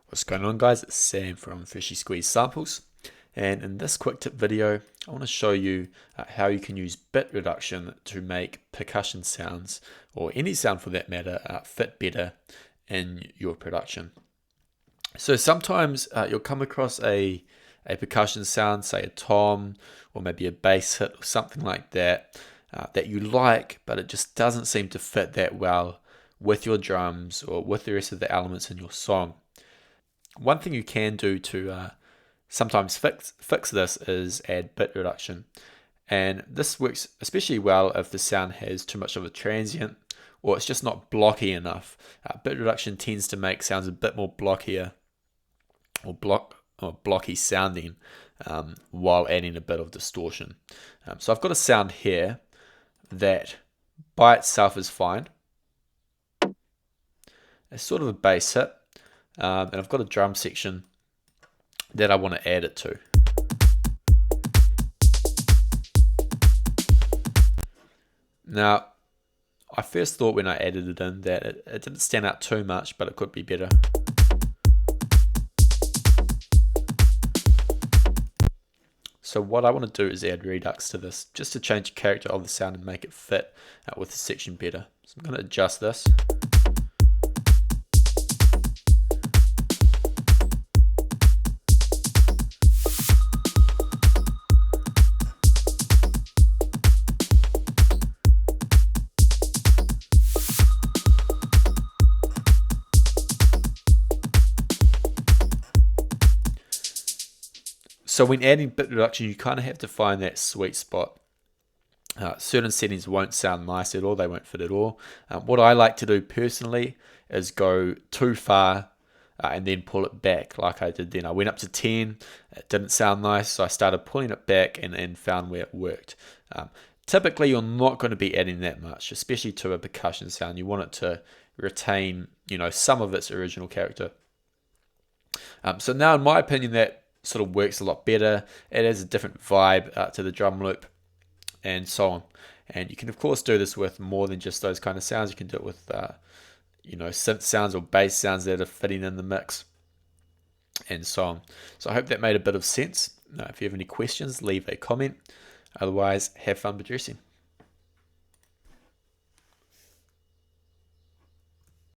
What's going on, guys? It's Sam from Freshly Squeezed Samples, and in this quick tip video I want to show you how you can use bit reduction to make percussion sounds, or any sound for that matter, fit better in your production. So sometimes you'll come across a percussion sound, say a tom or maybe a bass hit or something like that, that you like, but it just doesn't seem to fit that well with your drums or with the rest of the elements in your song. One thing you can do to sometimes fix this is add bit reduction, and this works especially well if the sound has too much of a transient or it's just not blocky enough. Bit reduction tends to make sounds a bit more blockier or blocky sounding, while adding a bit of distortion. So I've got a sound here that by itself is fine. It's sort of a bass hit. And I've got a drum section that I want to add it to. Now, I first thought when I added it in that it didn't stand out too much, but it could be better. So what I want to do is add redux to this, just to change the character of the sound and make it fit with the section better. So I'm going to adjust this. So when adding bit reduction, you kind of have to find that sweet spot. Certain settings won't sound nice at all, they won't fit at all. What I like to do personally is go too far and then pull it back like I did then. I went up to 10, it didn't sound nice, so I started pulling it back and found where it worked. Typically you're not going to be adding that much, especially to a percussion sound. You want it to retain, some of its original character. So now in my opinion that sort of works a lot better. It has a different vibe to the drum loop and so on. And you can of course do this with more than just those kind of sounds. You can do it with synth sounds or bass sounds that are fitting in the mix and so on. So I hope that made a bit of sense. If you have any questions, leave a comment. Otherwise, have fun producing.